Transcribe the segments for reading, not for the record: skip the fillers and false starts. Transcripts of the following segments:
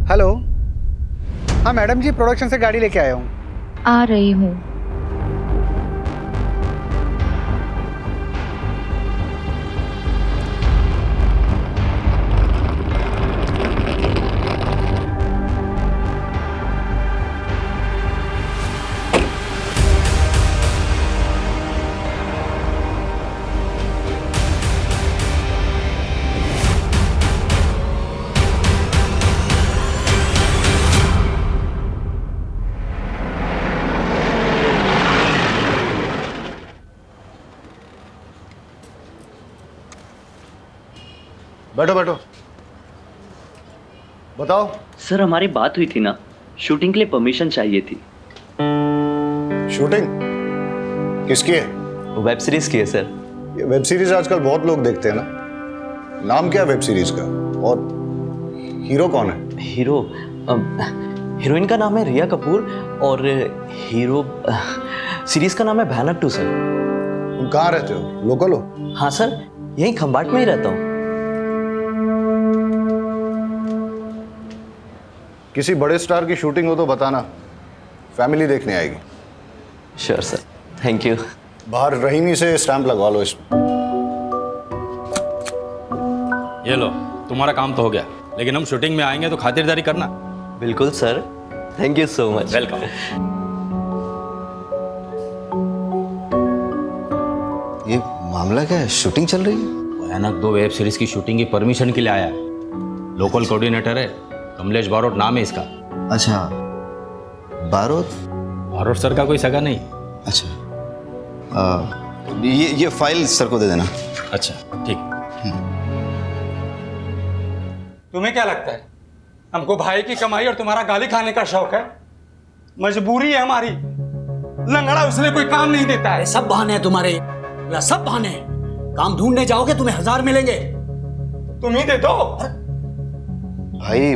Hello. हाँ madam जी, production से गाड़ी लेके आया हूँ। आ रही हूँ। बैठो बैठो, बताओ। सर हमारी बात हुई थी ना, शूटिंग के लिए परमिशन चाहिए थी। शूटिंग किसकी है? वेब सीरीज की है सर। ये वेब सीरीज आजकल बहुत लोग देखते हैं ना। नाम क्या है वेब सीरीज का? और हीरो कौन है? हीरोइन का नाम है रिया कपूर और हीरो सीरीज का नाम है भयानक 2 सर। तुम कहाँ रहते हो? लोकल हो? हाँ सर, यहीं खंबाट में ही रहता हूँ। किसी बड़े स्टार की शूटिंग हो तो बताना, फैमिली देखने आएगी। Sure sir, thank you. बाहर रहीमी से स्टैंप लगवा लो इसमें। ये लो, तुम्हारा काम तो हो गया, लेकिन हम शूटिंग में आएंगे तो खातिरदारी करना। बिल्कुल sir, thank you so much. Welcome. ये मामला क्या है? शूटिंग चल रही है? भयानक 2 वेब सीरीज की शूटिंग की परमिशन के लिए आया है। लोकल कोऑर्डिनेटर है, कमलेश बारोट नाम है इसका। अच्छा, बारोट। बारोट सर का कोई सगा नहीं। अच्छा, ये फाइल सर को दे देना। अच्छा ठीक। तुम्हें क्या लगता है हमको भाई की कमाई और तुम्हारा गाली खाने का शौक है? मजबूरी है हमारी। लंगड़ा उसने कोई काम नहीं देता है। सब बहाने हैं तुम्हारे, सब बहाने हैं। काम ढूंढने जाओगे तुम्हें 1000 मिलेंगे। तुम ही दे दो। भाई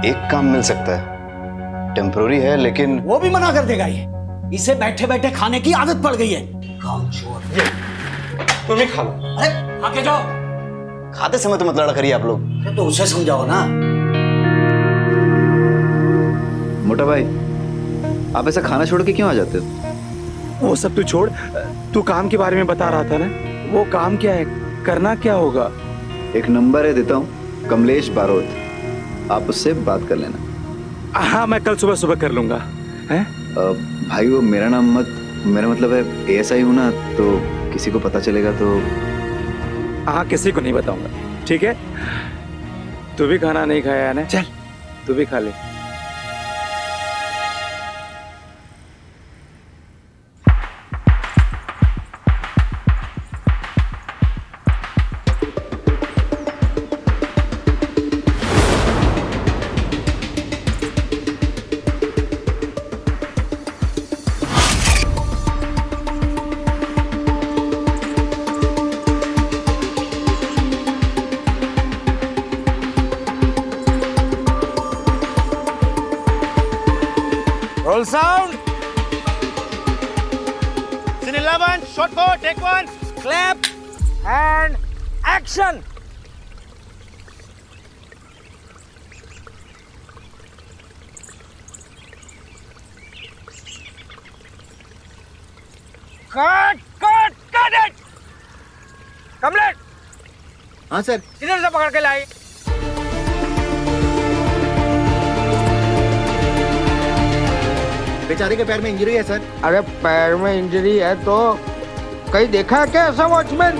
एक काम मिल सकता है, टेम्पोररी है, लेकिन वो भी मना कर देगा। ये इसे बैठे बैठे खाने की आदत पड़ गई है। काम चोर। तुम ही खा लो। अरे आके जाओ। खाते समय तो मत लड़ा करिए आप लोग। अरे तो उसे समझाओ ना। मोटा भाई, आप ऐसा खाना छोड़ के क्यों आ जाते हो? वो सब तू छोड़, तू काम के बारे में बता रहा था ना। वो काम क्या है, करना क्या होगा? एक नंबर है, देता हूँ, कमलेश बारोट, आप उससे बात कर लेना। हाँ मैं कल सुबह सुबह कर लूंगा। हैं? भाई वो मेरा नाम मत, मेरा मतलब है ASI हूँ ना, तो किसी को पता चलेगा तो। हाँ किसी को नहीं बताऊंगा, ठीक है? तू भी खाना नहीं खाया है ना? चल तू भी खा ले। Roll sound. Scene 11, shot 4, take 1, clap, and action. Cut it. Kamlesh. हाँ सर। इधर से पकड़ के लाई। बेचारे के पैर में इंजरी है सर। अरे पैर में इंजरी है तो कहीं देखा है क्या ऐसा वॉचमैन?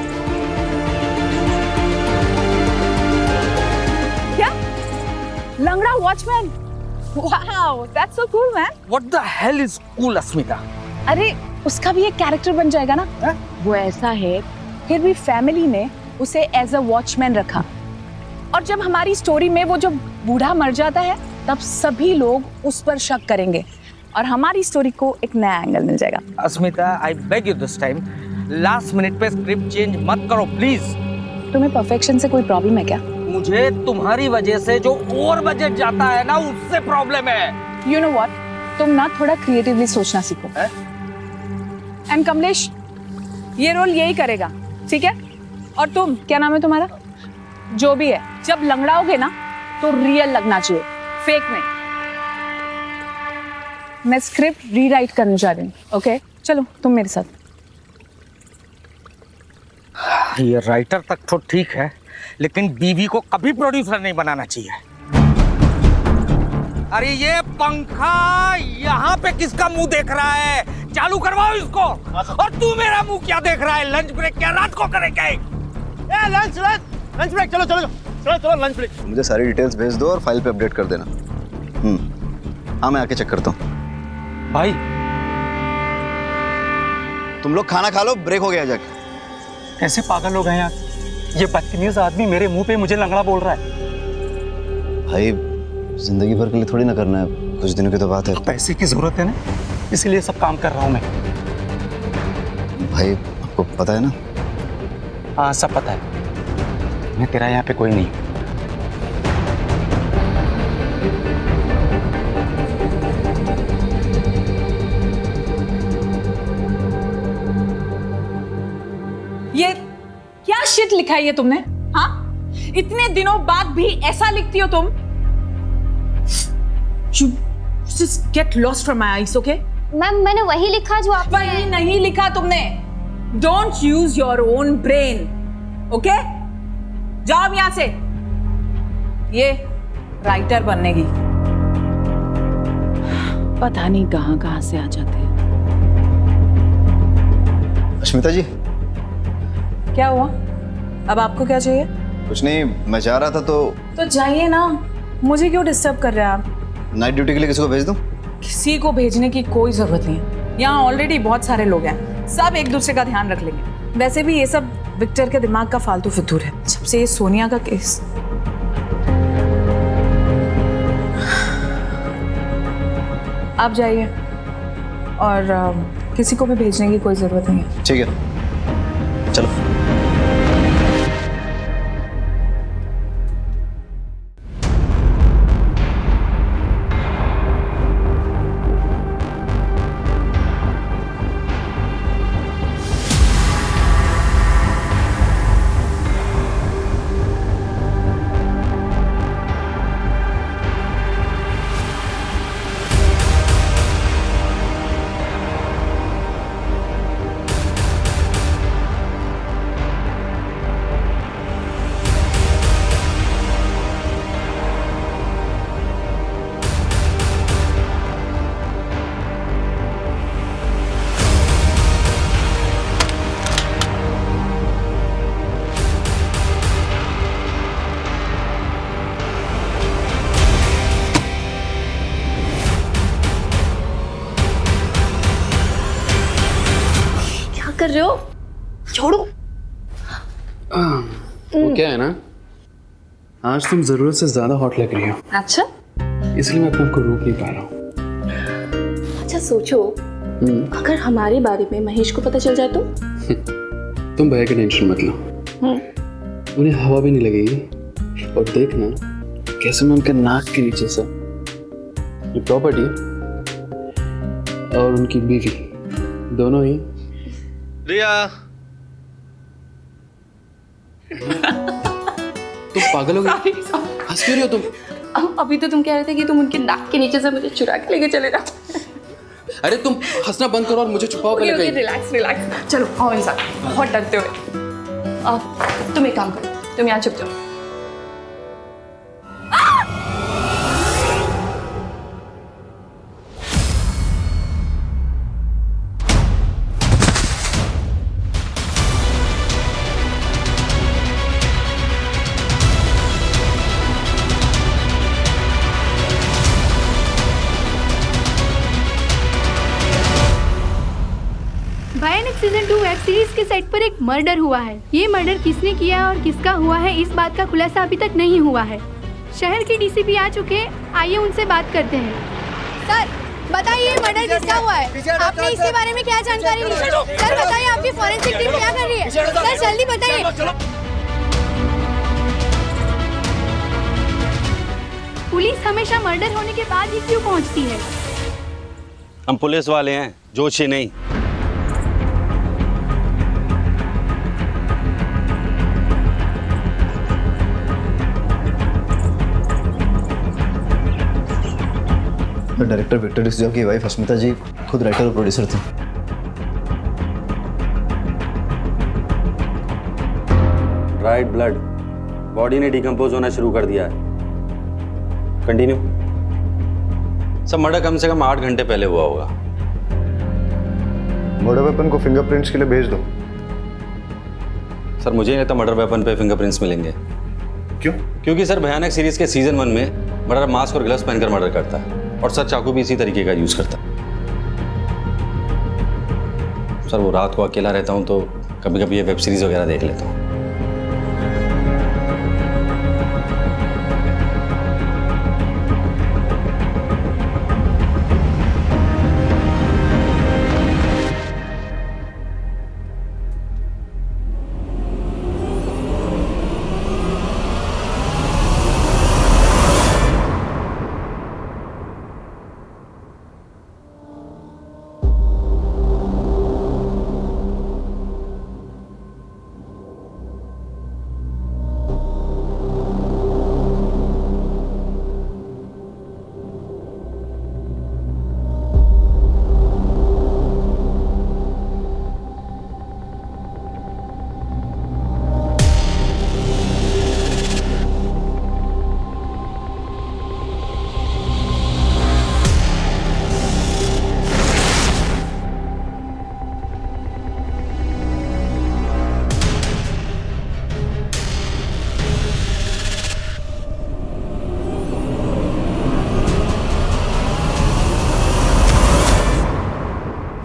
क्या? लंगड़ा watchman? Wow, that's so cool man. What the hell is cool, अस्मिता? अरे उसका भी एक कैरेक्टर बन जाएगा ना। है? वो ऐसा है, फिर भी फैमिली ने उसे एज अ वॉचमैन रखा, और जब हमारी स्टोरी में वो जब बूढ़ा मर जाता है तब सभी लोग उस पर शक करेंगे और हमारी स्टोरी को एक नया एंगल मिल जाएगा। Asmita, I beg you this time, last minute पे स्क्रिप्ट चेंज मत करो प्लीज। तुम्हें परफेक्शन से कोई प्रॉब्लम है क्या? मुझे तुम्हारी वजह से जो ओवर बजट जाता है ना, उससे प्रॉब्लम है। यू नो व्हाट, तुम ना थोड़ा क्रिएटिवली सोचना सीखो। एंड कमलेश, ये रोल यही करेगा, ठीक है? और तुम, क्या नाम है तुम्हारा? जो भी है, जब लंगड़ाओगे ना तो रियल लगना चाहिए, फेक नहीं। मैं स्क्रिप्ट रीराइट करने जा रही हूँ। ओके, चलो तुम मेरे साथ। ये राइटर तक तो ठीक है, लेकिन बीवी को कभी प्रोड्यूसर नहीं बनाना चाहिए। अरे ये पंखा यहाँ पे किसका मुंह देख रहा है? चालू करवाओ इसको। और तू मेरा मुंह क्या देख रहा है? लंच ब्रेक क्या रात को करेगा? लंच ब्रेक, चलो चलो चलो चलो लंच ब्रेक। मुझे सारी डिटेल्स भेज दो और फाइल पे अपडेट कर देना। हाँ, मैं आके चेक करता हूँ। भाई तुम लोग खाना खा लो, ब्रेक हो गया जाके। कैसे पागल लोग हैं यार, ये बदतमीज आदमी मेरे मुंह पे मुझे लंगड़ा बोल रहा है। भाई जिंदगी भर के लिए थोड़ी ना करना है, कुछ दिनों की तो बात है। पैसे की जरूरत है ना, इसलिए सब काम कर रहा हूँ मैं। भाई आपको पता है ना? हाँ सब पता है, मैं तेरा यहाँ पे कोई नहीं। ये क्या शिट लिखा है ये तुमने? हाँ, इतने दिनों बाद भी ऐसा लिखती हो तुम? You just get lost from my eyes, okay? Ma'am मैंने वही लिखा जो आप वही नहीं लिखा तुमने। Don't use your own brain, okay? जाओ अब यहाँ से। ये राइटर बनने की पता नहीं कहाँ से आ जाते हैं। अश्मिता जी, क्या हुआ? अब आपको क्या चाहिए? कुछ नहीं, मैं जा रहा था तो जाइए ना, मुझे क्यों डिस्टर्ब कर रहे हैं आप? नाइट ड्यूटी के लिए किसी को भेज दूं? किसी को भेजने की कोई जरूरत नहीं है। यहाँ ऑलरेडी बहुत सारे लोग हैं, सब एक दूसरे का ध्यान रख लेंगे। वैसे भी ये सब विक्टर के दिमाग का फालतू फितूर है, जब से ये सोनिया का केस। आप जाइए, और किसी को भी भेजने की कोई जरूरत नहीं है। ठीक है, चलो। कर रहे हो? छोड़ो। वो क्या है ना, आज तुम जरूरत से ज्यादा हॉट लग रही हो। अच्छा, इसलिए मैं अपने आप को रोक नहीं पा रहा हूँ। अच्छा सोचो, अगर हमारे बारे में महेश को पता चल जाए तो? तुम भैया की टेंशन मत लो, उन्हें हवा भी नहीं लगेगी। और देखना कैसे मैं उनके नाक के नीचे से ये प्रॉपर्टी और उनकी बीवी दोनों ही। रिया, तुम पागल हो गई? हंस क्यों रही हो तुम? अभी तो तुम कह रहे थे कि तुम उनके नाक के नीचे से मुझे चुरा के लेके चले जाओ। अरे तुम हंसना बंद करो और मुझे छुपाओ पहले कहीं। रिलैक्स रिलैक्स, चलो आओ इंसान, बहुत डरते हुए। तुम एक काम करो, तुम यहाँ छुप जाओ। भयानक सीजन 2 वेब सीरीज के सेट पर एक मर्डर हुआ है। ये मर्डर किसने किया और किसका हुआ है, इस बात का खुलासा अभी तक नहीं हुआ है। शहर के डीसीपी आ चुके हैं, आइए उनसे बात करते हैं। सर बताइए, मर्डर किसका हुआ है? आपने इसके बारे में क्या जानकारी ली? सर बताइए, आपकी फॉरेंसिक टीम क्या कर रही है? सर जल्दी बताइए। पुलिस हमेशा मर्डर होने के बाद ही क्यों पहुंचती है? हम पुलिस वाले हैं, जोशी नहीं। डायरेक्टर विक्टर डिसूजा की वाइफ अस्मिता जी खुद राइटर और प्रोड्यूसर थे। राइट ब्लड, बॉडी ने डिकम्पोज होना शुरू कर दिया है। कंटिन्यू। सब मर्डर कम से कम 8 घंटे पहले हुआ होगा। मर्डर वेपन को फिंगरप्रिंट्स के लिए भेज दो। सर मुझे नहीं लगता मर्डर वेपन पे फिंगरप्रिंट्स मिलेंगे। क्यों? क्योंकि सर भयानक सीरीज के सीजन 1 में मर्डर मास्क और ग्लव्स पहनकर मर्डर करता है और सर चाकू भी इसी तरीके का यूज करता है। सर वो रात को अकेला रहता हूँ तो कभी कभी ये वेब सीरीज वगैरह देख लेता हूँ।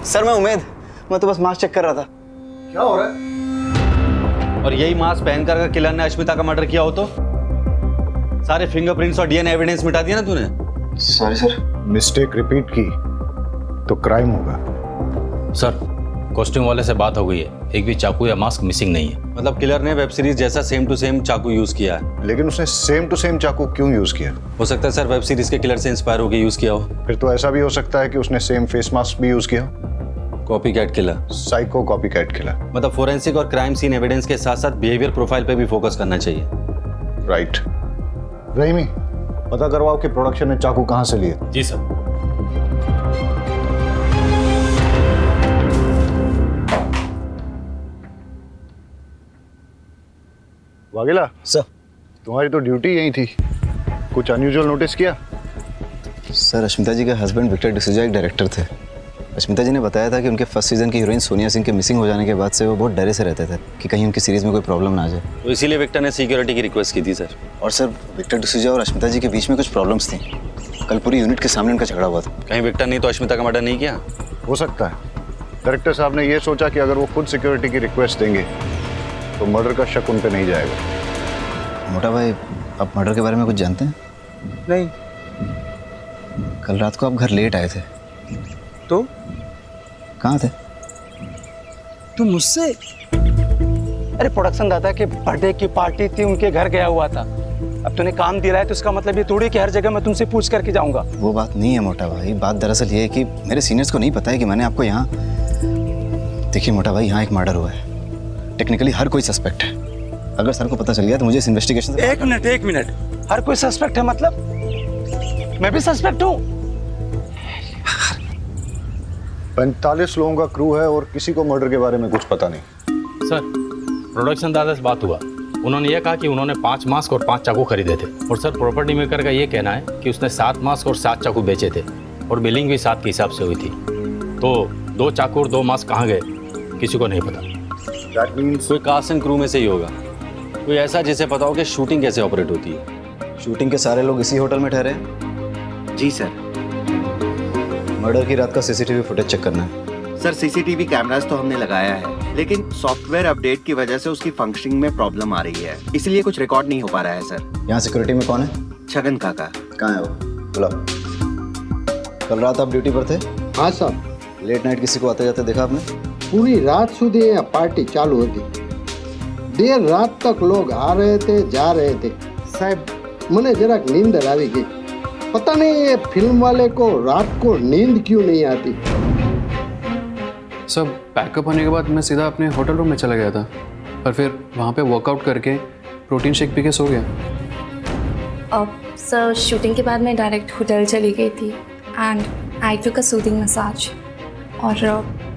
सर मैं तो बस मास्क चेक कर रहा था। क्या हो रहा है? और यही मास्क पहनकर अगर किलर ने अश्मिता का मर्डर किया हो तो सारे फिंगरप्रिंट्स और डीएनए एविडेंस मिटा दिया ना तूने। Sorry sir. मिस्टेक रिपीट की तो क्राइम होगा। सर कॉस्ट्यूम वाले से बात हो गई है, एक भी चाकू या मास्क मिसिंग नहीं है। मतलब किलर ने वेब सीरीज जैसा सेम टू सेम चाकू यूज किया है। लेकिन उसने सेम टू सेम चाकू क्यों यूज किया? हो सकता है सर वेब सीरीज के किलर से इंस्पायर होकर यूज किया हो। फिर तो ऐसा भी हो सकता है कि उसने सेम फेस मास्क भी यूज किया। Copycat killer, psycho copycat killer. मतलब फोरेंसिक और क्राइम सीन एविडेंस के साथ साथ बिहेवियर प्रोफाइल पे भी फोकस करना चाहिए। राइट। रहीमी, पता करवाओ कि प्रोडक्शन ने चाकू कहां से लिए। जी सर। वाघेला सर, तुम्हारी तो ड्यूटी यही थी, कुछ अनयूजुअल नोटिस किया? सर अश्मिता जी के हस्बैंड विक्टर डिसूजा एक डायरेक्टर थे। अश्मिता जी ने बताया था कि उनके फर्स्ट सीजन की हीरोइन सोनिया सिंह के मिसिंग हो जाने के बाद से वो बहुत डरे से रहते थे कि कहीं उनकी सीरीज में कोई प्रॉब्लम ना आ जाए। तो इसीलिए विक्टर ने सिक्योरिटी की रिक्वेस्ट की थी सर। और सर विक्टर डिसूजा और अश्मिता जी के बीच में कुछ प्रॉब्लम्स थी। कल पूरी यूनिट के सामने उनका झगड़ा हुआ था। कहीं विक्टर ने तो अश्मिता का मर्डर नहीं किया? हो सकता है। डायरेक्टर साहब ने ये सोचा कि अगर वो खुद सिक्योरिटी की रिक्वेस्ट देंगे तो मर्डर का शक उन पे नहीं जाएगा। मोटा भाई, आप मर्डर के बारे में कुछ जानते हैं? नहीं। कल रात को आप घर लेट आए थे तो कहाँ थे? तू मुझसे? अरे प्रोडक्शन दादा के बर्थडे की पार्टी थी, उनके घर गया हुआ था। अब तूने काम दिया है तो इसका मतलब ये थोड़ी कि हर जगह मैं तुमसे पूछ करके जाऊंगा। वो बात नहीं है मोटा भाई, बात दरअसल ये है कि मेरे सीनियर्स को नहीं पता है कि मैंने आपको यहाँ। देखिए मोटा भाई, यहाँ एक मर्डर हुआ है। टेक्निकली हर कोई सस्पेक्ट है। अगर सर को पता चल गया तो मुझे इस इन्वेस्टिगेशन से। एक मिनट, हर कोई सस्पेक्ट है मतलब? मैं भी सस्पेक्ट हूँ? 45 लोगों का क्रू है और किसी को मर्डर के बारे में कुछ पता नहीं। सर प्रोडक्शन दादा से बात हुआ, उन्होंने ये कहा कि उन्होंने 5 मास्क और 5 चाकू खरीदे थे। और सर प्रॉपर्टी मेकर का ये कहना है कि उसने 7 मास्क और 7 चाकू बेचे थे और बिलिंग भी 7 के हिसाब से हुई थी। तो 2 चाकू और 2 मास्क कहाँ गए किसी को नहीं पता। That means कोई कास्ट एंड क्रू में से ही होगा, कोई ऐसा जिसे पता हो कि शूटिंग कैसे ऑपरेट होती है। शूटिंग के सारे लोग इसी होटल में ठहरे हैं? जी सर। मर्डर की रात का सीसीटीवी फुटेज चेक करना है। सर सीसीटीवी कैमरास तो हमने लगाया है, लेकिन सॉफ्टवेयर अपडेट की वजह से उसकी फंक्शनिंग में प्रॉब्लम आ रही है, इसलिए कुछ रिकॉर्ड नहीं हो पा रहा है सर। यहाँ सिक्योरिटी में कौन है? छगन काका। कहाँ है वो? बुलाओ। कल रात आप ड्यूटी पर थे? हाँ साहब। लेट नाइट किसी को आते जाते देखा आपने? पूरी रात સુધી यहाँ पार्टी चालू होती। देर रात तक लोग आ रहे थे, जा रहे थे। साहब मने जरा नींदर આવી गई। पता नहीं ये फिल्म वाले को रात को नींद क्यों नहीं आती। सब पैकअप होने के बाद मैं सीधा अपने होटल रूम में चला गया था और फिर वहाँ पे वर्कआउट करके प्रोटीन शेक पी के सो गया। अब सर शूटिंग के बाद मैं डायरेक्ट होटल चली गई थी। And I took a soothing massage. और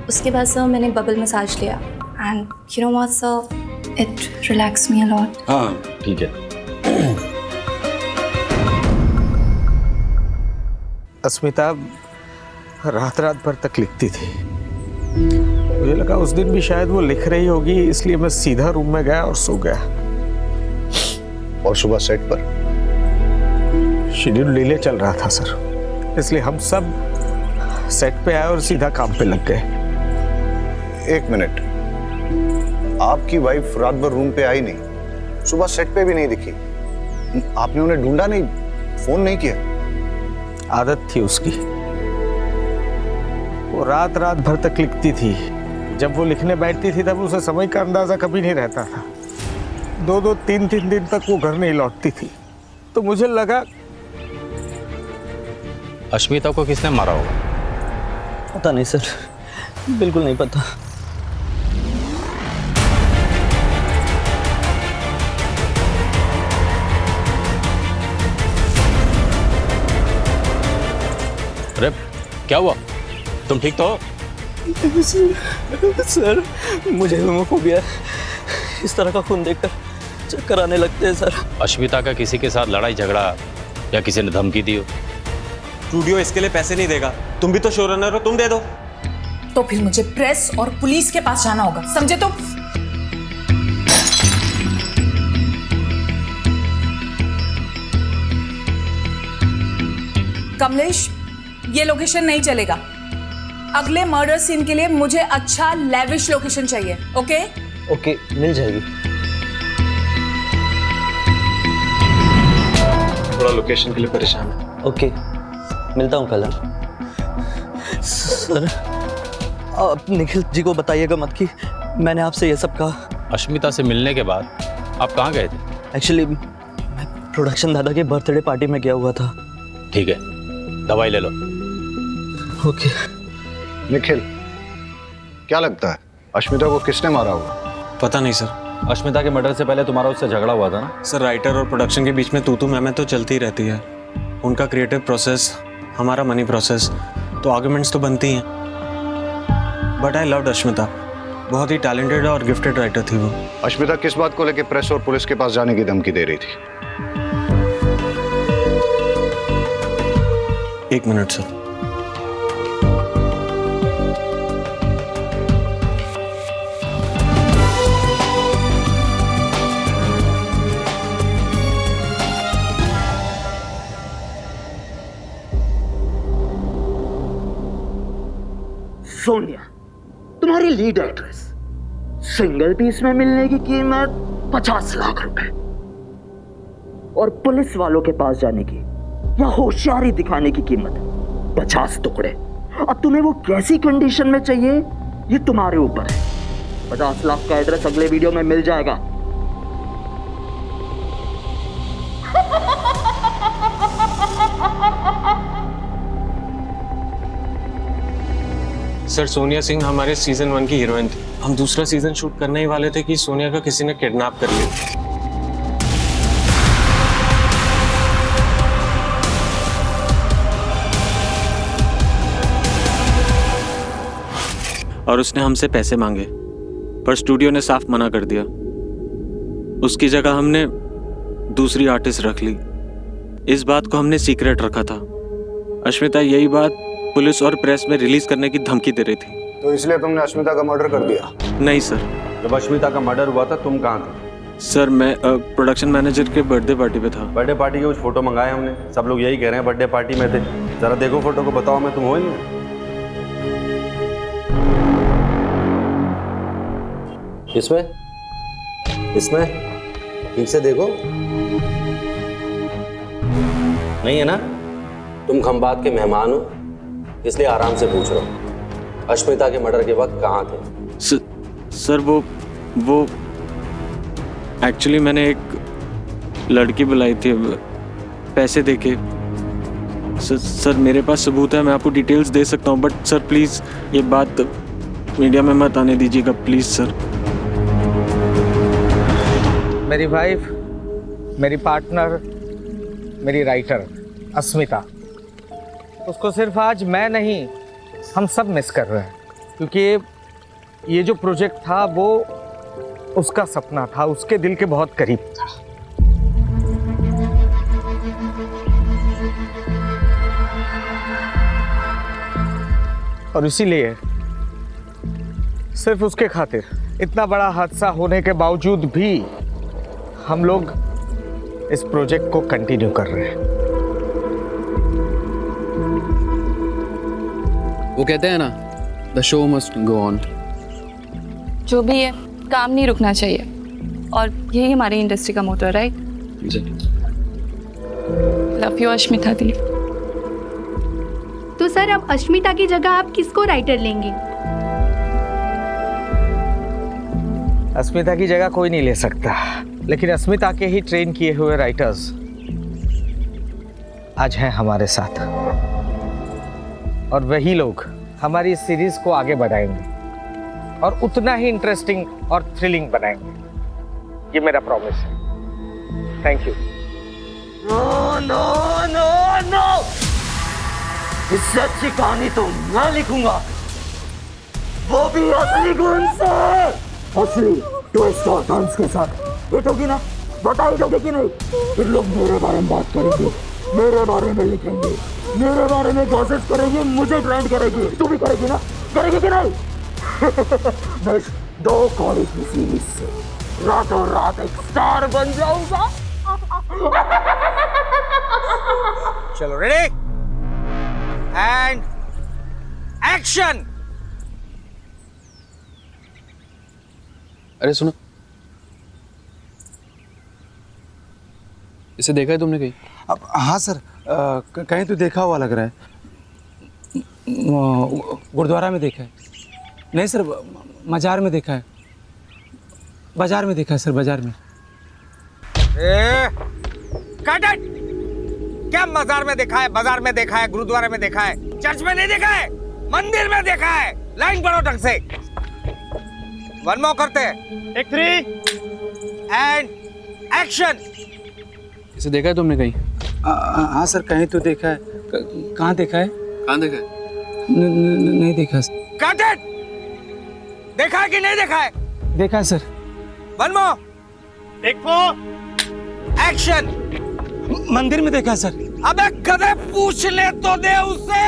उसके बाद सर मैंने बबल मसाज लिया and you know what sir, it relax me a lot. हाँ ठीक है। अस्मिता रात रात भर तक लिखती थी। मुझे लगा उस दिन भी शायद वो लिख रही होगी, इसलिए मैं सीधा रूम में गया और सो गया। और सुबह सेट पर शेड्यूल डिले चल रहा था सर, इसलिए हम सब सेट पे आए और सीधा काम पे लग गए। एक मिनट, आपकी वाइफ रात भर रूम पे आई नहीं, सुबह सेट पे भी नहीं दिखी, आपने उन्हें ढूंढा नहीं, फोन नहीं किया? आदत थी उसकी, वो रात रात भर तक लिखती थी। जब वो लिखने बैठती थी तब उसे समय का अंदाजा कभी नहीं रहता था। 2-2, 3-3 दिन तक वो घर नहीं लौटती थी। तो मुझे लगा अश्मिता को किसने मारा होगा? पता नहीं सर, बिल्कुल नहीं पता। अरे क्या हुआ? तुम ठीक तो हो? सर मुझे होमोफोबिया है, इस तरह का खून देखकर चक्कर आने लगते हैं सर। अश्मिता का किसी के साथ लड़ाई झगड़ा या किसी ने धमकी दी हो? स्टूडियो इसके लिए पैसे नहीं देगा, तुम भी तो शो रनर हो, तुम दे दो। तो फिर मुझे प्रेस और पुलिस के पास जाना होगा, समझे? तो कमलेश, ये लोकेशन नहीं चलेगा। अगले मर्डर सीन के लिए मुझे अच्छा लेविश लोकेशन चाहिए। ओके? ओके, मिल जाएगी। थोड़ा लोकेशन के लिए परेशान है। ओके, मिलता हूँ कल। सर आप निखिल जी को बताइएगा मत कि मैंने आपसे ये सब कहा। अश्मिता से मिलने के बाद आप कहाँ गए थे? एक्चुअली मैं प्रोडक्शन दादा के बर्थडे पार्टी में गया हुआ था। ठीक है, दवाई ले लो। ओके। निखिल, क्या लगता है अश्मिता को किसने मारा होगा? पता नहीं सर। अश्मिता के मर्डर से पहले तुम्हारा उससे झगड़ा हुआ था ना? सर राइटर और प्रोडक्शन के बीच में तू मैं तो चलती रहती है। उनका क्रिएटिव प्रोसेस, हमारा मनी प्रोसेस, तो आर्गुमेंट्स तो बनती हैं। बट आई लव्ड अश्मिता, बहुत ही टैलेंटेड और गिफ्टेड राइटर थी वो। अश्मिता किस बात को लेकर प्रेस और पुलिस के पास जाने की धमकी दे रही थी? एक मिनट सर। सोनिया, तुम्हारी लीड एक्ट्रेस, सिंगल पीस में मिलने की कीमत 50 लाख रुपए, और पुलिस वालों के पास जाने की या होशियारी दिखाने की कीमत 50 टुकड़े। अब तुम्हें वो कैसी कंडीशन में चाहिए ये तुम्हारे ऊपर है। 50 लाख का एड्रेस अगले वीडियो में मिल जाएगा। सर सोनिया सिंह हमारे सीजन 1 की हीरोइन थी। हम दूसरा सीजन शूट करने ही वाले थे कि सोनिया का किसी ने किडनैप कर लिया। और उसने हमसे पैसे मांगे, पर स्टूडियो ने साफ मना कर दिया। उसकी जगह हमने दूसरी आर्टिस्ट रख ली। इस बात को हमने सीक्रेट रखा था। अश्मिता यही बात पुलिस और प्रेस में रिलीज करने की धमकी दे रही थी। तो इसलिए तुमने अश्मिता का मर्डर कर दिया? नहीं सर। जब अश्मिता का मर्डर हुआ था तुम कहाँ थे? सर मैं प्रोडक्शन मैनेजर के बर्थडे पार्टी पे था। बर्थडे पार्टी के कुछ फोटो मंगाए हमने, सब लोग यही कह रहे हैं बर्थडे पार्टी में थे। जरा देखो फोटो को, बताओ मैं तुम हो ही नहीं? इसमें ठीक से देखो, नहीं है ना? तुम खंबात के मेहमान हो, इसलिए आराम से पूछ रहा हूँ। अश्मिता के मर्डर के वक्त कहाँ थे? सर वो एक्चुअली मैंने एक लड़की बुलाई थी पैसे देके। सर मेरे पास सबूत है, मैं आपको डिटेल्स दे सकता हूँ, बट सर प्लीज़ ये बात मीडिया में मत आने दीजिएगा प्लीज़ सर। मेरी वाइफ, मेरी पार्टनर, मेरी राइटर अस्मिता, उसको सिर्फ आज मैं नहीं, हम सब मिस कर रहे हैं, क्योंकि ये जो प्रोजेक्ट था वो उसका सपना था, उसके दिल के बहुत करीब था। और इसीलिए सिर्फ उसके खातिर इतना बड़ा हादसा होने के बावजूद भी हम लोग इस प्रोजेक्ट को कंटिन्यू कर रहे हैं। वो कहते हैं ना, the show must go on. जो भी है, काम नहीं रुकना चाहिए, और यही हमारी इंडस्ट्री का मोटो है, राइट? जी। लव यू अश्मिता दी। तो सर अब अश्मिता की जगह आप किसको राइटर लेंगे? अस्मिता की जगह कोई नहीं ले सकता, लेकिन अस्मिता के ही ट्रेन किए हुए राइटर्स आज हैं हमारे साथ, और वही लोग हमारी सीरीज को आगे बढ़ाएंगे और उतना ही इंटरेस्टिंग और थ्रिलिंग बनाएंगे। ये मेरा प्रॉमिस है। Thank you. No no no no, इससे अच्छी कहानी तो मैं लिखूंगा, वो भी असली गुण से, असली ट्विस्ट और डांस के साथ। ये होगी ना, बताई दोगे कि नहीं? फिर लोग मेरे बारे में बात करेंगे, मेरे बारे में लिखेंगे, मेरे बारे में गॉसिप करेंगे, मुझे ट्रेंड करेगी। तू भी करेगी ना, करेगी कि नहीं? मैं 2 कॉलेज की सीरीज से रातों रात एक स्टार बन जाऊंगा। चलो रेडी एंड एक्शन। अरे सुनो, इसे देखा है तुमने कहीं? हाँ सर, कहीं तो देखा हुआ लग रहा है। गुरुद्वारा में देखा है। नहीं सर, मजार में देखा है। बाजार में देखा है सर, बाजार में। Cut it! क्या मजार में देखा है, बाजार में देखा है, गुरुद्वारा में देखा है, चर्च में नहीं देखा है, मंदिर में देखा है। लाइन पढ़ो ढंग से। वन मोर करते हैं। एक 3 एंड एक्शन। इसे देखा है तुमने कहीं? हाँ सर, कहीं तो देखा है। कहाँ देखा है? कहाँ देखा है? नहीं देखा। Cut it! देखा है कि नहीं देखा है? देखा है सर। One more. एक 4 एक्शन। मंदिर में देखा है सर। अबे कदे पूछ ले तो दे उसे।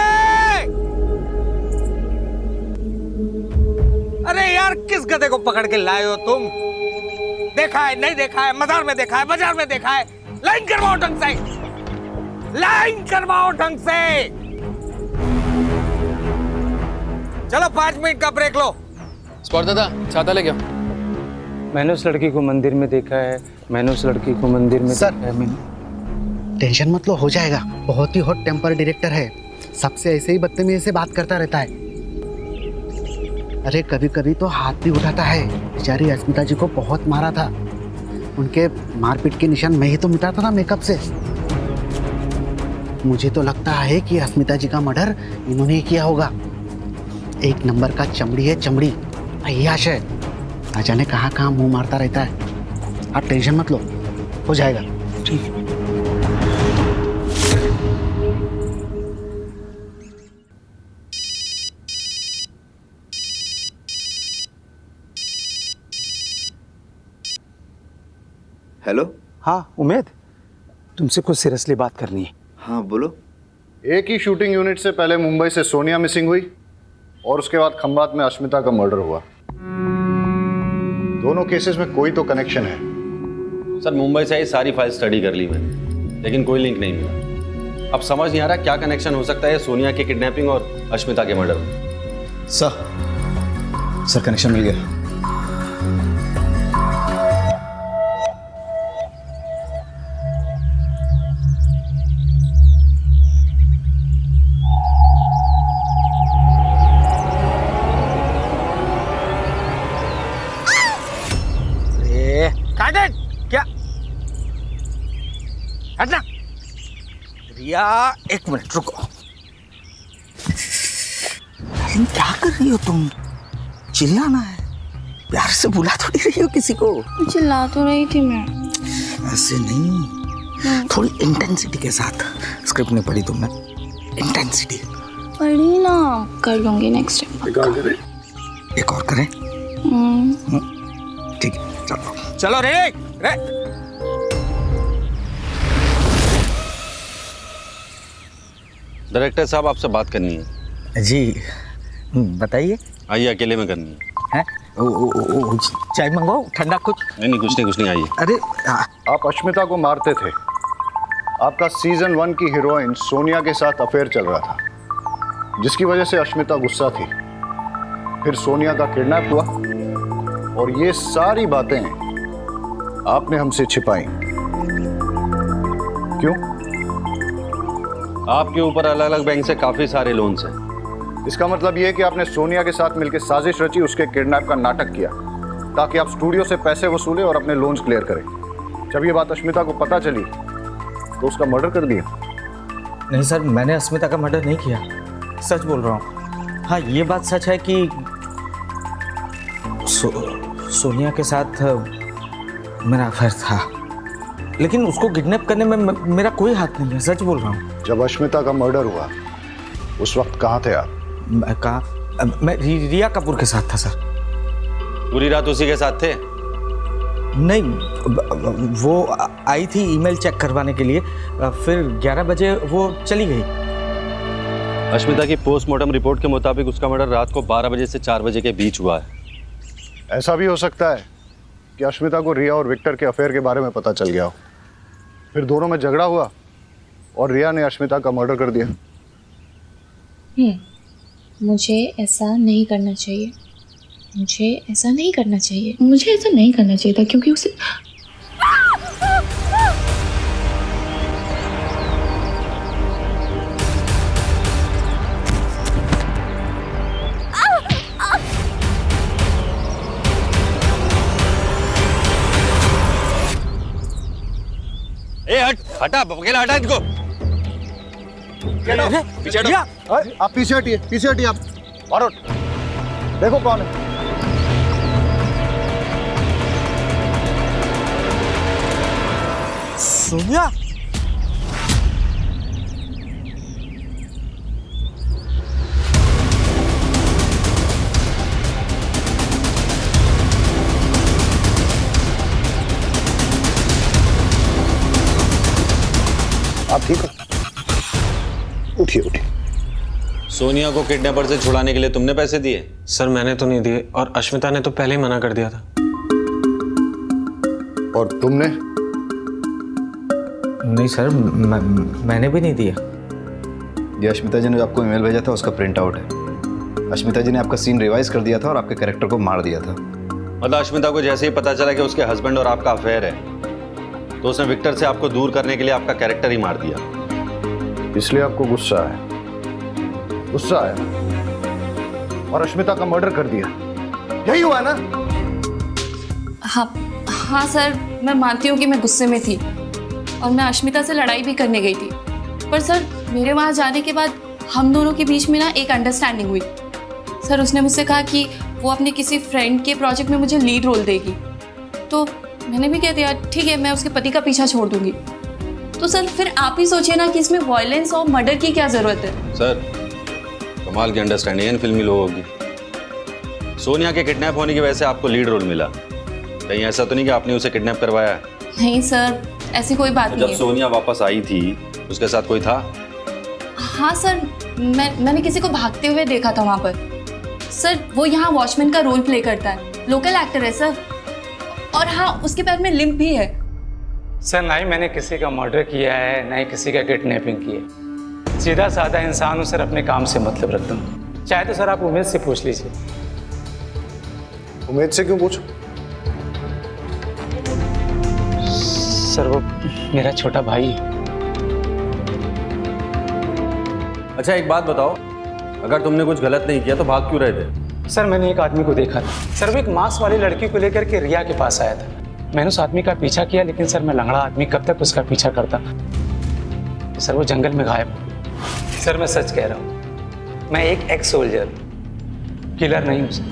अरे यार, किस गधे को पकड़ के लाए हो तुम? देखा है, नहीं देखा है, मजार में देखा है, बाजार में देखा है। लाइन करवाओ ढंग से, लाइन करवाओ ढंग से। चलो 5 मिनट का ब्रेक लो। स्पॉट दादा, छाता ले क्या? मैंने उस लड़की को मंदिर में देखा है। मैंने उस लड़की को मंदिर में सर, देखा है। मैंने टेंशन मत लो, हो जाएगा। बहुत ही हॉट टेम्पर डायरेक्टर है, सबसे ऐसे ही बदतमीजी से बात करता रहता है। अरे कभी कभी तो हाथ भी उठाता है। बेचारी अस्मिता जी को बहुत मारा था, उनके मारपीट के निशान मैं ही तो मिटाता था मेकअप से। मुझे तो लगता है कि अस्मिता जी का मर्डर इन्होंने ही किया होगा। एक नंबर का चमड़ी है, चमड़ी अय्याश है, न जाने कहाँ कहाँ मुंह मारता रहता है। आप टेंशन मत लो, हो जाएगा। ठीक। हेलो। हाँ उमेद, तुमसे कुछ सीरियसली बात करनी है। हाँ बोलो। एक ही शूटिंग यूनिट से पहले मुंबई से सोनिया मिसिंग हुई और उसके बाद खंबात में अश्मिता का मर्डर हुआ। दोनों केसेस में कोई तो कनेक्शन है। सर मुंबई से ही सारी फाइल स्टडी कर ली मैंने, लेकिन कोई लिंक नहीं मिला। अब समझ नहीं आ रहा क्या कनेक्शन हो सकता है सोनिया की किडनैपिंग और अश्मिता के मर्डर में। सर कनेक्शन मिल गया। क्या हटना। रिया, एक मिनट रुको। क्या कर रही हो तुम? चिल्लाना है, प्यार से बुला थोड़ी रही हो किसी को। चिल्ला तो रही थी मैं। ऐसे नहीं, थोड़ी इंटेंसिटी के साथ। स्क्रिप्ट नहीं पढ़ी तुमने? इंटेंसिटी। पढ़ी ना, कर लूंगी नेक्स्ट टाइम। एक और करें? एक और करें? ठीक है, चलो चलो रे रे। डायरेक्टर साहब आपसे बात करनी है। जी बताइए। आइए, अकेले में करनी है। चाय मंगवाओ, ठंडा कुछ? नहीं, कुछ नहीं, आइए। अरे आप अश्मिता को मारते थे। आपका सीजन 1 की हीरोइन सोनिया के साथ अफेयर चल रहा था, जिसकी वजह से अश्मिता गुस्सा थी। फिर सोनिया का किडनैप हुआ और ये सारी बातें आपने हमसे छिपाई। क्यों? आपके ऊपर अलग अलग बैंक से काफी सारे लोन्स हैं। इसका मतलब ये है कि आपने सोनिया के साथ मिलकर साजिश रची, उसके किडनैप का नाटक किया ताकि आप स्टूडियो से पैसे वसूलें और अपने लोन्स क्लियर करें। जब ये बात अश्मिता को पता चली तो उसका मर्डर कर दिया। नहीं सर, मैंने अस्मिता का मर्डर नहीं किया, सच बोल रहा हूँ। हाँ, ये बात सच है कि सोनिया के साथ मेरा अफेयर था, लेकिन उसको किडनैप करने में मेरा कोई हाथ नहीं है, सच बोल रहा हूँ। जब अश्मिता का मर्डर हुआ उस वक्त कहाँ थे आप? मैं रिया कपूर के साथ था सर। पूरी रात उसी के साथ थे? नहीं, वो आई थी ईमेल चेक करवाने के लिए, फिर 11 बजे वो चली गई। अश्मिता की पोस्टमार्टम रिपोर्ट के मुताबिक उसका मर्डर रात को 12 बजे से 4 बजे के बीच हुआ है। ऐसा भी हो सकता है कि अश्मिता को रिया और विक्टर के अफेयर के बारे में पता चल गया हो, फिर दोनों में झगड़ा हुआ और रिया ने अश्मिता का मर्डर कर दिया। मुझे ऐसा नहीं करना चाहिए, मुझे ऐसा नहीं करना चाहिए, मुझे ऐसा नहीं करना चाहिए था, क्योंकि उसे हटा, अकेला हटा इनको। पीछे हटो। आप पीछे हटिए, पीछे हटिए आप। और देखो कौन है। सोनिया, आप ठीक हो? उठिए उठिए। सोनिया को किडनैपर से छुड़ाने के लिए तुमने पैसे दिए? सर मैंने तो नहीं दिए, और अश्मिता ने तो पहले ही मना कर दिया था। और तुमने? नहीं सर, मैंने भी नहीं दिया। ये अश्मिता जी ने जो आपको ईमेल भेजा था उसका प्रिंट आउट है। अश्मिता जी ने आपका सीन रिवाइज कर दिया था और आपके कैरेक्टर को मार दिया था। मतलब अश्मिता को जैसे ही पता चला कि उसके हस्बैंड और आपका अफेयर है, तो उसने विक्टर से आपको दूर करने के लिए आपका कैरेक्टर ही मार दिया। इसलिए आपको गुस्सा है? गुस्सा है और अश्मिता का मर्डर कर दिया, यही हुआ ना? हाँ सर, मैं मानती हूँ कि मैं गुस्से में थी और मैं अश्मिता से लड़ाई भी करने गई थी, पर सर मेरे वहाँ जाने के बाद हम दोनों के बीच में ना एक अंडरस्टैंडिंग हुई। सर उसने मुझसे कहा कि वो अपने किसी फ्रेंड के प्रोजेक्ट में मुझे लीड रोल देगी, तो मैंने भी कह दिया ठीक है, मैं उसके पति का पीछा छोड़ दूंगी। तो सर फिर आप ही सोचिए ना कि इसमें वायलेंस और मर्डर की क्या जरूरत है। सर कमाल की अंडरस्टैंडिंग है इन फिल्मी लोगों की। सोनिया के किडनैप होने की वजह से आपको लीड रोल मिला, कहीं ऐसा तो नहीं कि आपने उसे किडनैप करवाया? नहीं सर, ऐसी कोई बात नहीं जब है। सोनिया वापस आई थी उसके साथ कोई था? हाँ सर, मैंने किसी को भागते हुए देखा था वहाँ पर। सर वो यहाँ वॉचमैन का रोल प्ले करता है, लोकल एक्टर है सर, और हाँ उसके पैर में लिम्प भी है। सर ना ही मैंने किसी का मर्डर किया है, ना ही किसी का किडनैपिंग की है। सीधा साधा इंसान हूँ सर, अपने काम से मतलब रखता हूँ। चाहे तो सर आप उमेद से पूछ लीजिए। उमेद से क्यों पूछो? सर वो मेरा छोटा भाई है। अच्छा एक बात बताओ, अगर तुमने कुछ गलत नहीं किया तो भाग क्यों रहे थे? सर मैंने एक आदमी को देखा था सर, वो एक मांस वाली लड़की को लेकर के रिया के पास आया था। मैंने उस आदमी का पीछा किया, लेकिन सर मैं लंगड़ा आदमी कब तक उसका पीछा करता। सर वो जंगल में गायब हो गया। सर मैं सच कह रहा हूँ, मैं एक एक्स सोल्जर, किलर नहीं हूँ सर।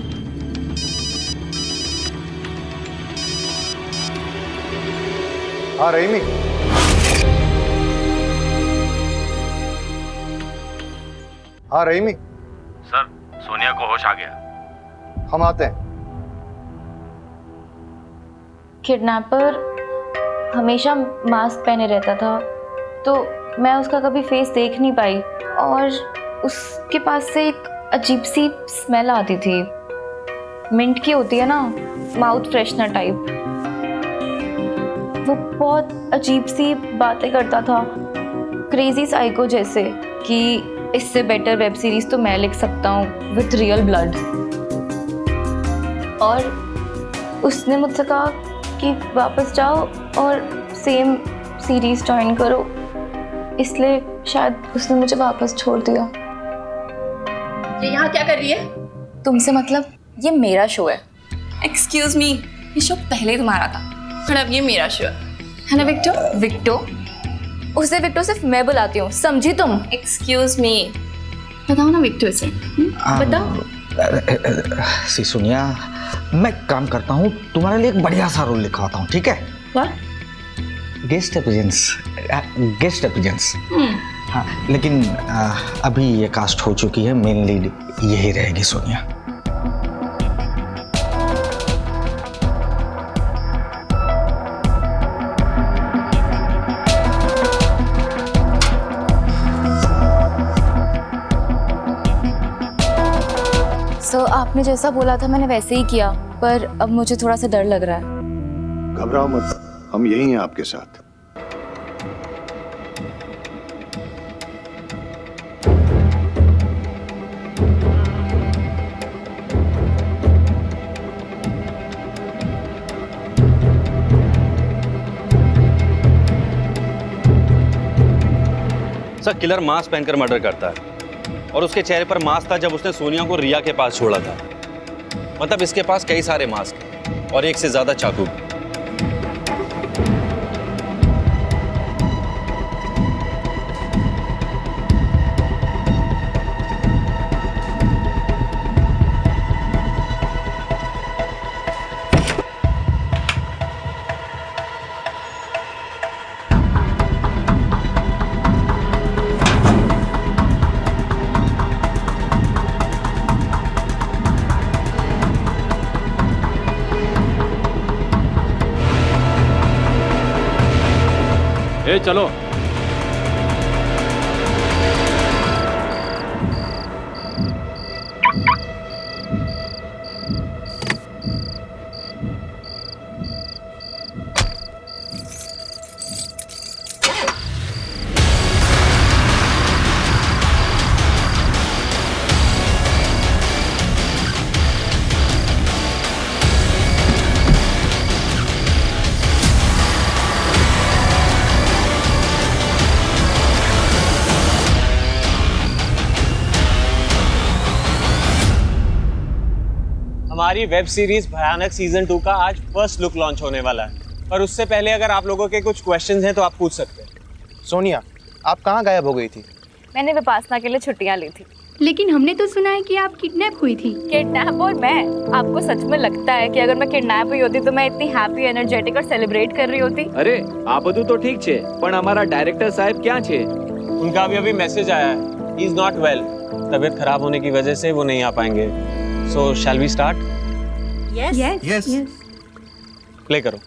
हाँ रहीमी, हाँ रहीमी, सर सोनिया को होश आ गया। हम आते हैं। किडनैपर हमेशा मास्क पहने रहता था, तो मैं उसका कभी फेस देख नहीं पाई, और उसके पास से एक अजीब सी स्मेल आती थी, मिंट की होती है ना, माउथ फ्रेशनर टाइप। वो बहुत अजीब सी बातें करता था, क्रेजी साइको जैसे, कि इससे बेटर वेब सीरीज तो मैं लिख सकता हूँ विथ रियल ब्लड। और उसने मुझसे कहा कि वापस जाओ और सेम सीरीज ज्वाइन करो, इसलिए शायद उसने मुझे वापस छोड़ दिया। ये यहाँ क्या कर रही है? तुमसे मतलब? ये मेरा शो है। एक्सक्यूज मी, ये शो पहले तुम्हारा था और अब ये मेरा शो है ना विक्टो? विक्टो? उसे विक्टो सिर्फ मैं बुलाती हूँ, समझी तुम? एक्सक्यूज मी, बताओ ना विक्टो से। बताओ। सी सोनिया, मैं काम करता हूँ, तुम्हारे लिए एक बढ़िया सा रोल लिखवाता हूँ, ठीक है? व्हाट? गेस्ट एपिजेंस। हाँ, लेकिन अभी ये कास्ट हो चुकी है, मेन लीड यही रहेगी सोनिया। आपने जैसा बोला था मैंने वैसे ही किया, पर अब मुझे थोड़ा सा डर लग रहा है। घबराओ मत, हम यही हैं आपके साथ। सर किलर मास्क पहनकर मर्डर करता है, और उसके चेहरे पर मास्क था जब उसने सोनिया को रिया के पास छोड़ा था। मतलब इसके पास कई सारे मास्क हैं और एक से ज्यादा चाकू। ए चलो। हमारी वेब सीरीज भयानक सीजन 2 का आज फर्स्ट लुक लॉन्च होने वाला है, पर उससे पहले अगर आप लोगों के कुछ क्वेश्चंस हैं तो आप पूछ सकते हैं। सोनिया, आप कहाँ गायब हो गई थी? मैंने विपासना के लिए छुट्टियां ली थी। लेकिन हमने तो सुना है कि आप किडनैप हुई थी। किडनैप? और मैं? आपको सच में लगता है कि अगर मैं किडनैप हुई होती तो मैं इतनी हैप्पी, एनर्जेटिक और सेलिब्रेट कर रही होती? अरे आप બધું तो ठीक छे, पर हमारा डायरेक्टर साहब क्या छे? उनका अभी मैसेज आया है, ही इज नॉट वेल। तबीयत खराब होने की वजह से वो नहीं आ पाएंगे। So shall we start? Yes yes yes. Play करो।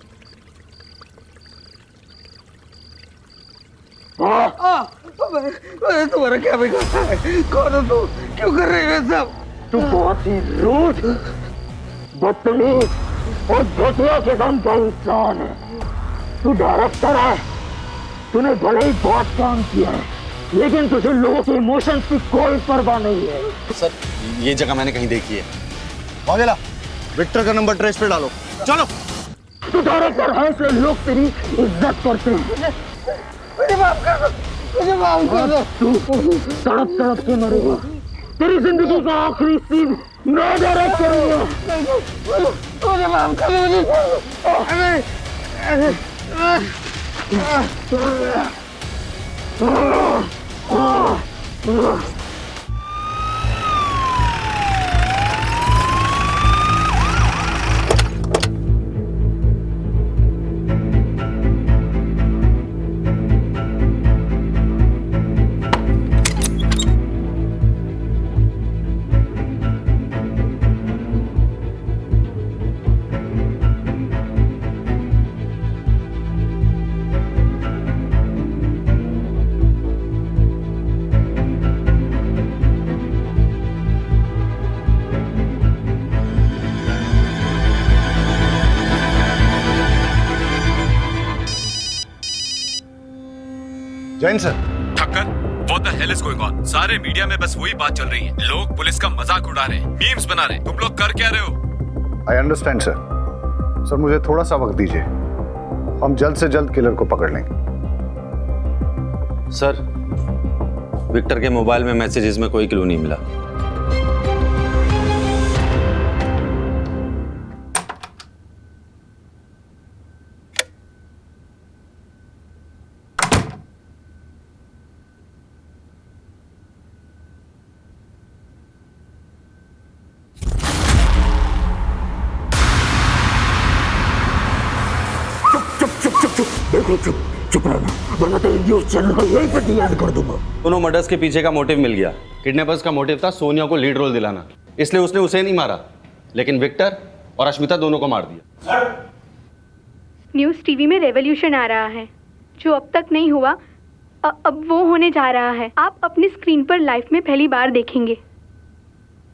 तुम्हारा क्या बिगाड़ा है? कौन हो तू? क्यों कर रही है सब? तू बहुत ही रूड, बदतमीज और घटिया किस्म का इंसान है। तू डायरेक्टर है, तूने भले ही बहुत काम किया है, लेकिन तुझे लोगों के इमोशंस की कोई परवाह नहीं है। सर ये जगह मैंने कहीं देखी है। वागेला, विक्टर का नंबर ट्रेस पे डालो। चलो। तू डायरेक्टर है इसलिए लोग तेरी इज्जत करते हैं। मुझे माफ कर दो, मुझे माफ कर दो। तू तड़प तड़प के मरेगा। तेरी जिंदगी का आखिरी सीन मैं डायरेक्ट करूंगा। मुझे माफ कर दो, मुझे Jain sir. Thakkar, what the hell is going on? सारे मीडिया में बस वही बात चल रही है। लोग पुलिस का मजाक उड़ा रहे हैं, मीम्स बना रहे हैं। तुम लोग कर क्या रहे हो? I understand sir. सर मुझे थोड़ा सा वक्त दीजिए, हम जल्द से जल्द किलर को पकड़ लेंगे। सर, विक्टर के मोबाइल में मैसेजेस में कोई क्लू नहीं मिला। देखो चुप रहना, वरना तो न्यूज़ चैनल यहीं पर डिलीट कर दूंगा। दोनों मर्डर्स के पीछे का मोटिव मिल गया। किडनैपर्स का मोटिव था सोनिया को लीड रोल दिलाना, इसलिए उसने उसे नहीं मारा, लेकिन विक्टर और अश्मिता दोनों को मार दिया। न्यूज़ टीवी में रेवोल्यूशन आ रहा है, जो अब तक नहीं हुआ अब वो होने जा रहा है। आप अपनी स्क्रीन पर लाइफ में पहली बार देखेंगे।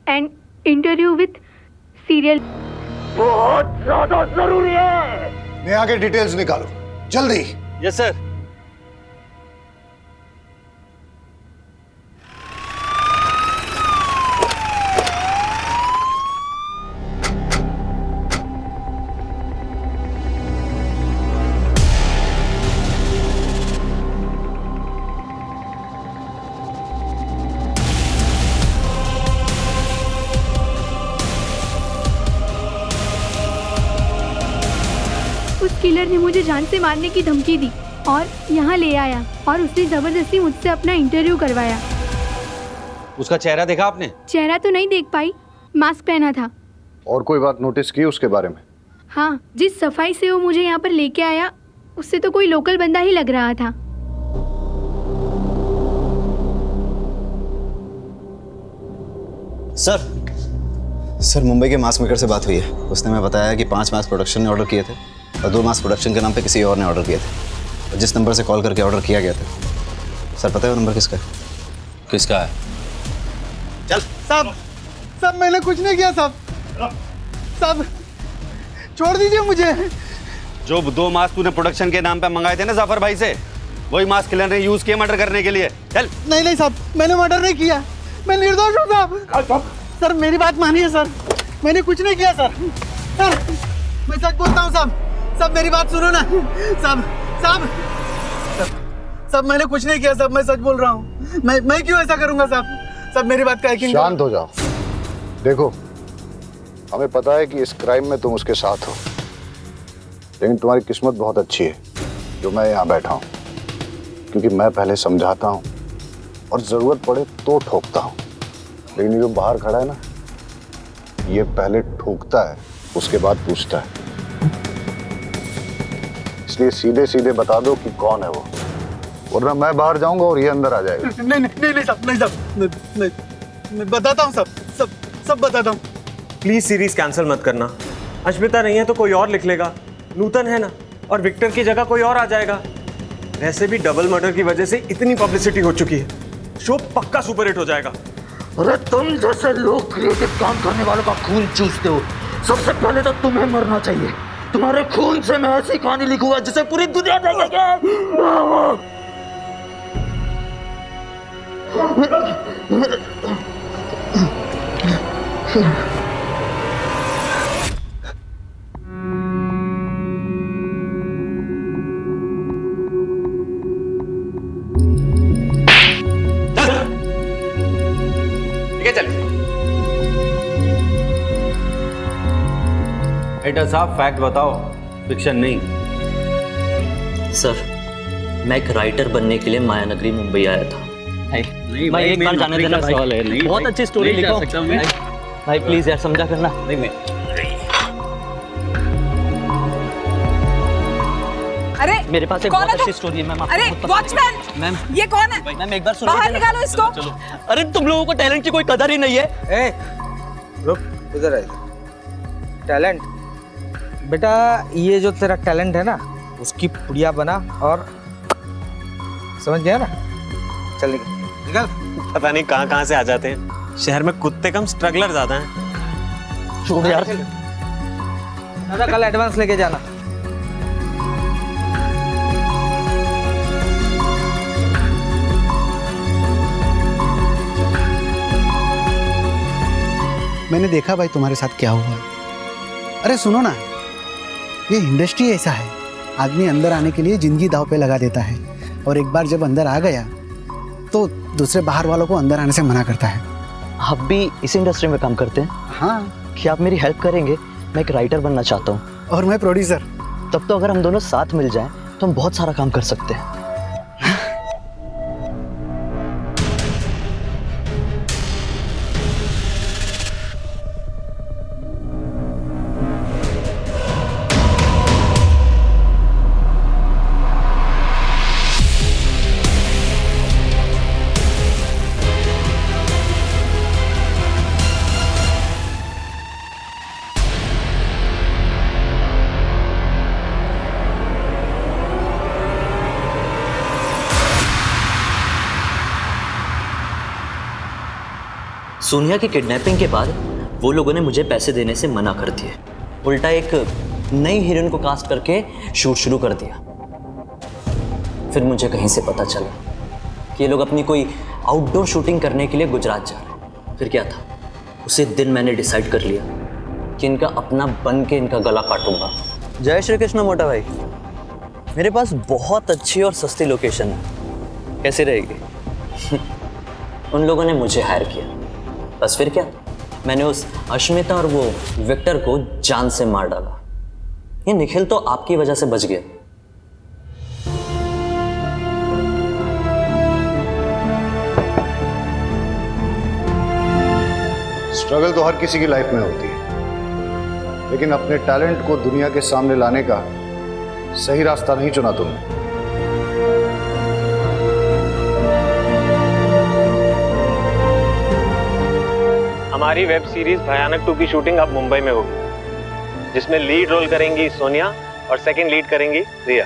एंड इंटरव्यू विथ सीरियल बहुत ज्यादा जरूरी है। मैं आगे डिटेल्स निकालो जल्दी। Yes sir. उस किलर ने मुझे जान से मारने की धमकी दी और यहाँ ले आया और उसने जबरदस्ती मुझसे अपना इंटरव्यू करवाया। उसका चेहरा देखा आपने? चेहरा तो नहीं देख पाई, मास्क पहना था। और कोई बात नोटिस की उसके बारे में? हाँ, जिस सफाई से वो मुझे यहाँ पर लेके आया उससे तो कोई लोकल बंदा ही लग रहा था। सर मुंबई के मास्क मेकर से बात हुई है। उसने मैं बताया कि 5 मास्क प्रोडक्शन ने ऑर्डर किए थे और 2 मास्क प्रोडक्शन के नाम पे किसी और ने ऑर्डर किए थे। और जिस नंबर से कॉल करके ऑर्डर किया गया था, सर पता है वो नंबर किसका है? किसका है? चल साहब मैंने कुछ नहीं किया साहब छोड़ दीजिए मुझे। जो 2 मास्क तूने प्रोडक्शन के नाम पे मंगाए थे ना जाफर भाई से, वही मास्क किलर ने यूज किए मर्डर करने के लिए। चल। नहीं साहब, मैंने मर्डर नहीं किया, मैं निर्दोष हूँ साहब। सर मेरी बात मानिए सर, मैंने कुछ नहीं किया सर। मैं सच बोलता हूँ साहब, मेरी बात सुनो ना साहब मैंने कुछ नहीं किया साहब, मैं सच बोल रहा हूँ। मैं क्यों ऐसा करूँगा साहब, मेरी बात का यकीन। शांत हो जाओ। देखो हमें पता है कि इस क्राइम में तुम उसके साथ हो, लेकिन तुम्हारी किस्मत बहुत अच्छी है जो मैं यहाँ बैठा हूँ, क्योंकि मैं पहले समझाता हूँ और जरूरत पड़े तो ठोकता हूँ, लेकिन ये जो बाहर खड़ा है ना, ये पहले ठोकता है उसके बाद पूछता है। इसलिए सीधे सीधे बता दो कि कौन है वो, वरना मैं बाहर जाऊंगा और ये अंदर आ जाएगा। नहीं साहब, मैं बताता हूँ सब बताता हूँ। प्लीज सीरीज कैंसिल मत करना। अश्मिता नहीं है तो कोई और लिख लेगा, नूतन है ना, और विक्टर की जगह कोई और आ जाएगा। वैसे भी डबल मर्डर की वजह से इतनी पब्लिसिटी हो चुकी है, शो पक्का सुपरहिट हो जाएगा। अरे तुम जैसे लोग क्रिएटिव काम करने वालों का खून चूसते हो, सबसे पहले तो तुम्हें मरना चाहिए। तुम्हारे खून से मैं ऐसी कहानी लिखूंगा जिसे पूरी दुनिया देखेगी। एडिटर साहब फैक्ट बताओ, फिक्शन नहीं। सर मैं एक राइटर बनने के लिए मायानगरी मुंबई आया था। मैं एक बार जाने देना सवाल है। बहुत अच्छी स्टोरी लिखो भाई, प्लीज यार समझा करना। अरे मेरे पास एक बहुत अच्छी स्टोरी है मैम। अरे वॉचमैन मैम, ये कौन है? मैम एक बार सुनो, बाहर निकालो इसको। चलो। अरे तुम लोगों को टैलेंट की कोई कदर ही नहीं है। रुक, इधर आ। टैलेंट बेटा, ये जो तेरा टैलेंट है ना, उसकी पुड़िया बना और समझ गया ना। चल निकल। पता नहीं कहाँ से आ जाते हैं। शहर में कुत्ते कम, स्ट्रगलर ज्यादा हैं। छोड़ यार। दादा कल एडवांस लेके जाना। मैंने देखा भाई तुम्हारे साथ क्या हुआ। अरे सुनो ना, ये इंडस्ट्री ऐसा है, आदमी अंदर आने के लिए जिंदगी दांव पे लगा देता है, और एक बार जब अंदर आ गया तो दूसरे बाहर वालों को अंदर आने से मना करता है। आप भी इस इंडस्ट्री में काम करते हैं? हाँ। क्या आप मेरी हेल्प करेंगे? मैं एक राइटर बनना चाहता हूँ। और मैं प्रोड्यूसर। तब तो अगर हम दोनों साथ मिल जाएं तो हम बहुत सारा काम कर सकते हैं। सोनिया की किडनैपिंग के बाद वो लोगों ने मुझे पैसे देने से मना कर दिए, उल्टा एक नई हीरोइन को कास्ट करके शूट शुरू कर दिया। फिर मुझे कहीं से पता चला कि ये लोग अपनी कोई आउटडोर शूटिंग करने के लिए गुजरात जा रहे हैं। फिर क्या था, उसी दिन मैंने डिसाइड कर लिया कि इनका अपना बन के इनका गला काटूंगा। जय श्री कृष्ण मोटा भाई, मेरे पास बहुत अच्छी और सस्ती लोकेशन है, कैसी रहेगी? उन लोगों ने मुझे हायर किया, बस फिर क्या, मैंने उस अश्मिता और वो विक्टर को जान से मार डाला। ये निखिल तो आपकी वजह से बच गया। स्ट्रगल तो हर किसी की लाइफ में होती है, लेकिन अपने टैलेंट को दुनिया के सामने लाने का सही रास्ता नहीं चुना तुमने। हमारी वेब सीरीज भयानक 2 की शूटिंग अब मुंबई में होगी, जिसमें लीड रोल करेंगी सोनिया और सेकंड लीड करेंगी रिया।